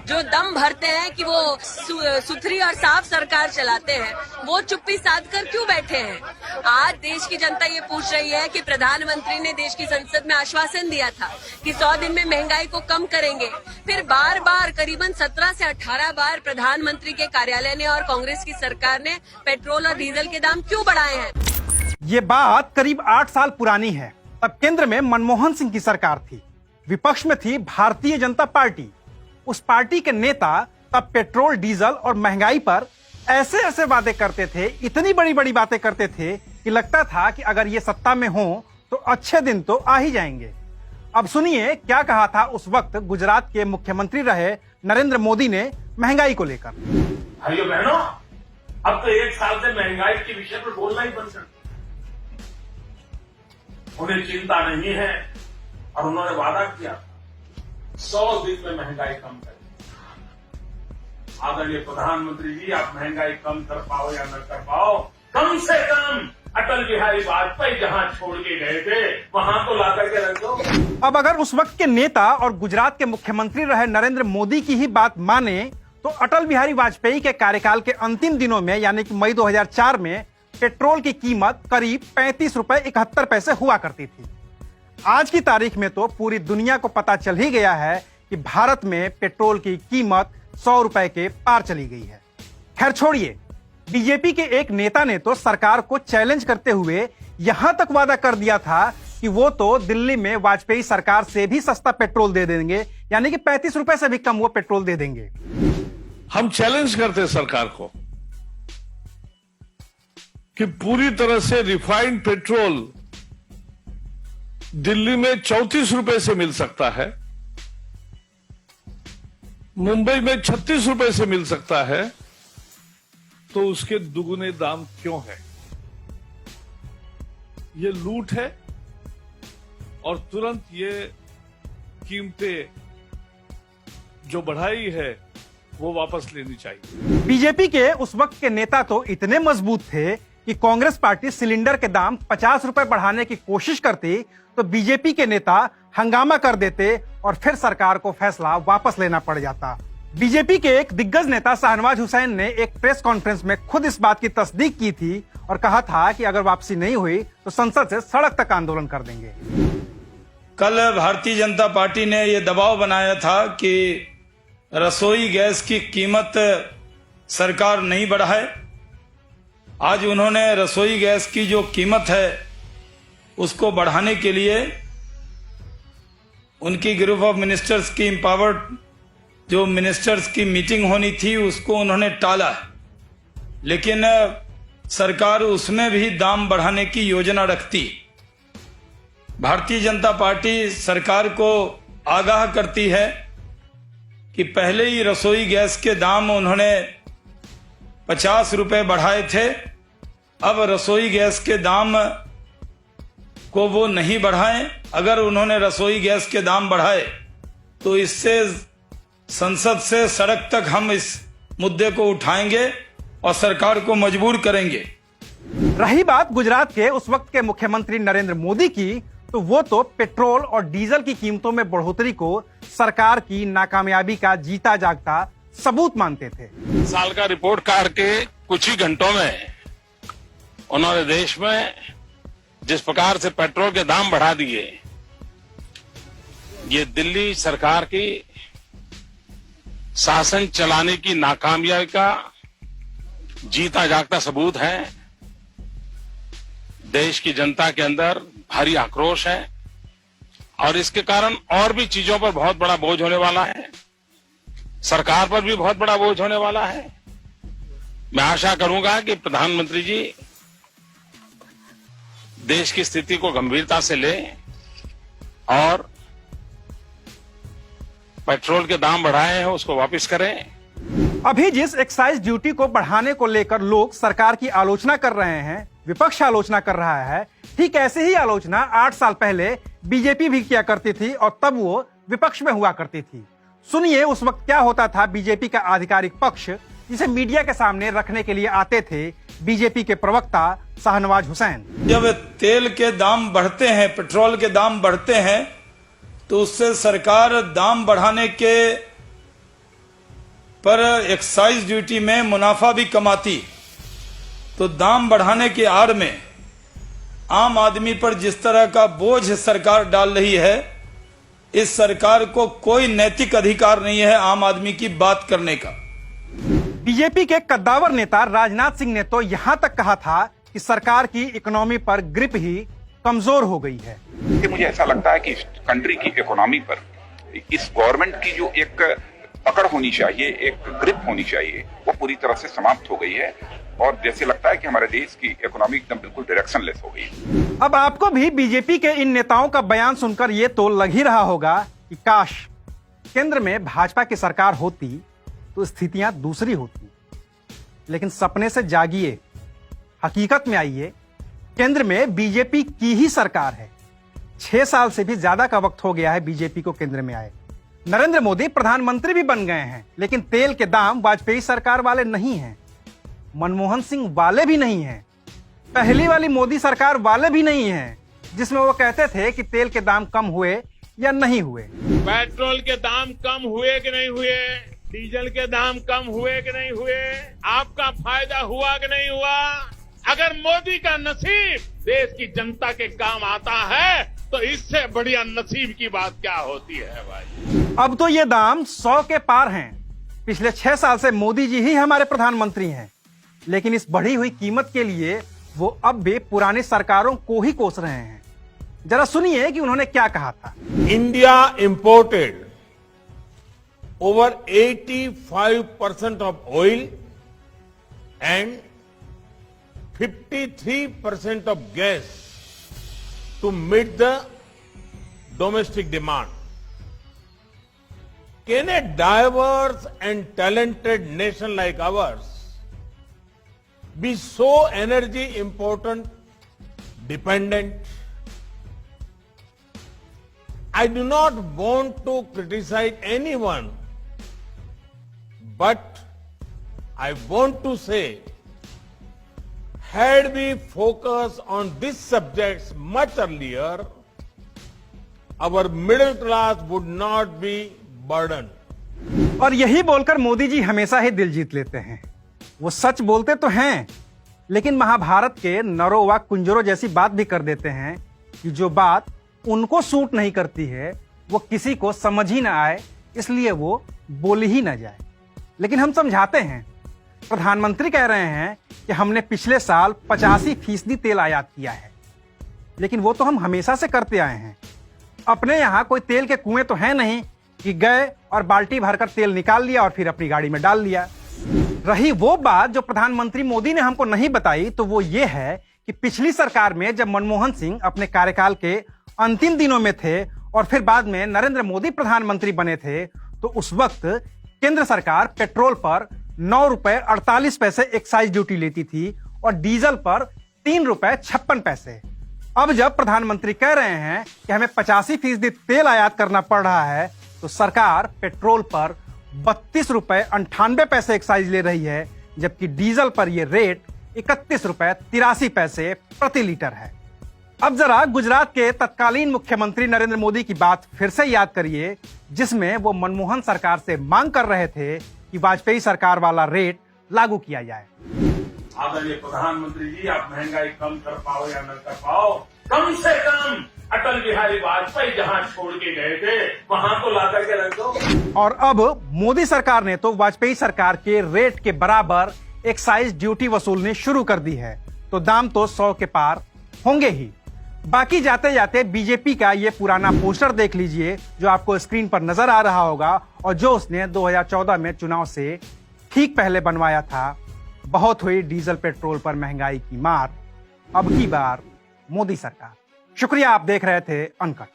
जो दम भरते हैं कि वो सुथरी और साफ सरकार चलाते हैं, वो चुप्पी साध कर क्यों बैठे हैं। आज देश की जनता ये पूछ रही है कि प्रधानमंत्री ने देश की संसद में आश्वासन दिया था कि 100 दिन में महंगाई को कम करेंगे। फिर बार बार करीबन 17 से 18 बार प्रधानमंत्री के कार्यालय ने और कांग्रेस की सरकार ने पेट्रोल और डीजल के दाम क्यों बढ़ाए हैं। ये बात करीब 8 साल पुरानी है। तब केंद्र में मनमोहन सिंह की सरकार थी, विपक्ष में थी भारतीय जनता पार्टी। उस पार्टी के नेता तब पेट्रोल डीजल और महंगाई पर ऐसे ऐसे वादे करते थे, इतनी बड़ी बड़ी बातें करते थे कि लगता था कि अगर ये सत्ता में हो तो अच्छे दिन तो आ ही जाएंगे। अब सुनिए क्या कहा था उस वक्त गुजरात के मुख्यमंत्री रहे नरेंद्र मोदी ने महंगाई को लेकर। भाइयों बहनों, अब तो 1 साल से महंगाई के विषय पर बोलना ही बंद कर। उन्हें चिंता नहीं है और उन्होंने वादा किया 100 दिन में महंगाई कम करें। आदरणीय प्रधानमंत्री जी, आप महंगाई कम कर पाओ या न कर पाओ, कम से कम अटल बिहारी वाजपेयी जहां छोड़ के गए थे वहां तो ला करके रख दो। अब अगर उस वक्त के नेता और गुजरात के मुख्यमंत्री रहे नरेंद्र मोदी की ही बात माने तो अटल बिहारी वाजपेयी के कार्यकाल के अंतिम दिनों में यानी कि मई 2004 में पेट्रोल की कीमत करीब 35 रुपए 71 पैसे हुआ करती थी। आज की तारीख में तो पूरी दुनिया को पता चल ही गया है कि भारत में पेट्रोल की कीमत 100 रुपए के पार चली गई है। खैर छोड़िए, बीजेपी के एक नेता ने तो सरकार को चैलेंज करते हुए यहां तक वादा कर दिया था कि वो तो दिल्ली में वाजपेयी सरकार से भी सस्ता पेट्रोल दे देंगे, यानी कि 35 रुपए से भी कम वो पेट्रोल दे देंगे। हम चैलेंज करते सरकार को कि पूरी तरह से रिफाइंड पेट्रोल दिल्ली में 34 रुपए से मिल सकता है, मुंबई में 36 रुपए से मिल सकता है, तो उसके दुगुने दाम क्यों है। ये लूट है और तुरंत ये कीमतें जो बढ़ाई है वो वापस लेनी चाहिए। बीजेपी के उस वक्त के नेता तो इतने मजबूत थे कि कांग्रेस पार्टी सिलेंडर के दाम 50 रुपए बढ़ाने की कोशिश करती तो बीजेपी के नेता हंगामा कर देते और फिर सरकार को फैसला वापस लेना पड़ जाता। बीजेपी के एक दिग्गज नेता शाहनवाज हुसैन ने एक प्रेस कॉन्फ्रेंस में खुद इस बात की तस्दीक की थी और कहा था कि अगर वापसी नहीं हुई तो संसद से सड़क तक आंदोलन कर देंगे। कल भारतीय जनता पार्टी ने यह दबाव बनाया था कि रसोई गैस की कीमत सरकार नहीं बढ़ाए। आज उन्होंने रसोई गैस की जो कीमत है उसको बढ़ाने के लिए उनकी ग्रुप ऑफ मिनिस्टर्स की एम्पावर्ड जो मिनिस्टर्स की मीटिंग होनी थी उसको उन्होंने टाला, लेकिन सरकार उसमें भी दाम बढ़ाने की योजना रखती। भारतीय जनता पार्टी सरकार को आगाह करती है कि पहले ही रसोई गैस के दाम उन्होंने 50 रुपए बढ़ाए थे, अब रसोई गैस के दाम को वो नहीं बढ़ाएं। अगर उन्होंने रसोई गैस के दाम बढ़ाए तो इससे संसद से सड़क तक हम इस मुद्दे को उठाएंगे और सरकार को मजबूर करेंगे। रही बात गुजरात के उस वक्त के मुख्यमंत्री नरेंद्र मोदी की, तो वो तो पेट्रोल और डीजल की कीमतों में बढ़ोतरी को सरकार की नाकामयाबी का जीता जागता सबूत मानते थे। साल का रिपोर्ट कार्ड के कुछ ही घंटों में उन्होंने देश में जिस प्रकार से पेट्रोल के दाम बढ़ा दिए, ये दिल्ली सरकार की शासन चलाने की नाकामयाबी का जीता जागता सबूत है। देश की जनता के अंदर भारी आक्रोश है और इसके कारण और भी चीजों पर बहुत बड़ा बोझ होने वाला है, सरकार पर भी बहुत बड़ा बोझ होने वाला है। मैं आशा करूंगा कि प्रधानमंत्री जी देश की स्थिति को गंभीरता से लें और पेट्रोल के दाम बढ़ाए हैं उसको वापस करें। अभी जिस एक्साइज ड्यूटी को बढ़ाने को लेकर लोग सरकार की आलोचना कर रहे हैं, विपक्ष आलोचना कर रहा है, ठीक ऐसे ही आलोचना 8 साल पहले बीजेपी भी किया करती थी और तब वो विपक्ष में हुआ करती थी। सुनिए उस वक्त क्या होता था बीजेपी का आधिकारिक पक्ष जिसे मीडिया के सामने रखने के लिए आते थे बीजेपी के प्रवक्ता शाहनवाज हुसैन। जब तेल के दाम बढ़ते हैं, पेट्रोल के दाम बढ़ते हैं, तो उससे सरकार दाम बढ़ाने के पर एक्साइज ड्यूटी में मुनाफा भी कमाती, तो दाम बढ़ाने के आड़ में आम आदमी पर जिस तरह का बोझ सरकार डाल रही है, इस सरकार को कोई नैतिक अधिकार नहीं है आम आदमी की बात करने का। बीजेपी के कद्दावर नेता राजनाथ सिंह ने तो यहां तक कहा था कि सरकार की इकोनॉमी पर ग्रिप ही कमजोर हो गई है। कि मुझे ऐसा लगता है कि इस कंट्री की इकोनॉमी पर इस गवर्नमेंट की जो एक पकड़ होनी चाहिए, एक ग्रिप होनी चाहिए, वो पूरी तरह से समाप्त हो गई है और जैसे लगता है कि हमारे देश की इकोनॉमी एकदम बिल्कुल डायरेक्शनलेस हो गई है। अब आपको भी बीजेपी के इन नेताओं का बयान सुनकर ये तो लग ही रहा होगा कि काश केंद्र में भाजपा की सरकार होती तो स्थितियां दूसरी होती। लेकिन सपने से जागिए, हकीकत में आइए, केंद्र में बीजेपी की ही सरकार है। 6 साल से भी ज्यादा का वक्त हो गया है बीजेपी को केंद्र में आए। नरेंद्र मोदी प्रधानमंत्री भी बन गए हैं, लेकिन तेल के दाम वाजपेयी सरकार वाले नहीं हैं, मनमोहन सिंह वाले भी नहीं हैं, पहली वाली मोदी सरकार वाले भी नहीं हैं, जिसमें वो कहते थे कि तेल के दाम कम हुए या नहीं हुए। पेट्रोल के दाम कम हुए कि नहीं हुए, डीजल के दाम कम हुए कि नहीं हुए, आपका फायदा हुआ कि नहीं हुआ। अगर मोदी का नसीब देश की जनता के काम आता है तो इससे बढ़िया नसीब की बात क्या होती है भाई। अब तो ये दाम 100 के पार हैं। पिछले 6 साल से मोदी जी ही हमारे प्रधानमंत्री हैं, लेकिन इस बढ़ी हुई कीमत के लिए वो अब भी पुरानी सरकारों को ही कोस रहे हैं। जरा सुनिए कि उन्होंने क्या कहा था। India imported over 85% of oil and 53% of gas to meet the domestic demand. Can a diverse and talented nation like ours be so energy important dependent? I do not want to criticize anyone, but I want to say, had we focused on these subjects much earlier, our middle class would not be burdened. और यही बोलकर मोदी जी हमेशा ही दिल जीत लेते हैं। वो सच बोलते तो हैं, लेकिन महाभारत के नरों व कुंजरों जैसी बात भी कर देते हैं कि जो बात उनको सूट नहीं करती है वो किसी को समझ ही ना आए, इसलिए वो बोली ही ना जाए। लेकिन हम समझाते हैं। प्रधानमंत्री कह रहे हैं कि हमने पिछले साल 85% तेल आयात किया है, लेकिन वो तो हम हमेशा से करते आए हैं। अपने यहाँ कोई तेल के कुएं तो है नहीं कि गए और बाल्टी भरकर तेल निकाल लिया और फिर अपनी गाड़ी में डाल लिया। रही वो बात जो प्रधानमंत्री मोदी ने हमको नहीं बताई, तो वो ये है कि पिछली सरकार में जब मनमोहन सिंह अपने कार्यकाल के अंतिम दिनों में थे और फिर बाद में नरेंद्र मोदी प्रधानमंत्री बने थे, तो उस वक्त केंद्र सरकार पेट्रोल पर 9 रुपए 48 पैसे एक्साइज ड्यूटी लेती थी और डीजल पर 3 रुपए 56 पैसे। अब जब प्रधानमंत्री कह रहे हैं कि हमें 85% तेल आयात करना पड़ रहा है, तो सरकार पेट्रोल पर 32 रुपए 98 पैसे एक्साइज ले रही है, जबकि डीजल पर यह रेट 31 रुपए 83 पैसे प्रति लीटर है। अब जरा गुजरात के तत्कालीन मुख्यमंत्री नरेंद्र मोदी की बात फिर से याद करिए, जिसमें वो मनमोहन सरकार से मांग कर रहे थे कि वाजपेयी सरकार वाला रेट लागू किया जाए। आदरणीय प्रधानमंत्री जी, आप महंगाई कम कर पाओ या न कर पाओ, कम से कम अटल बिहारी वाजपेयी जहां छोड़ के गए थे वहां तो ला करके रख दो। और अब मोदी सरकार ने तो वाजपेयी सरकार के रेट के बराबर एक्साइज ड्यूटी वसूलनी शुरू कर दी है, तो दाम तो 100 के पार होंगे ही। बाकी जाते जाते बीजेपी का ये पुराना पोस्टर देख लीजिए, जो आपको स्क्रीन पर नजर आ रहा होगा और जो उसने 2014 में चुनाव से ठीक पहले बनवाया था। बहुत हुई डीजल पेट्रोल पर महंगाई की मार, अब की बार मोदी सरकार। शुक्रिया, आप देख रहे थे अनकट।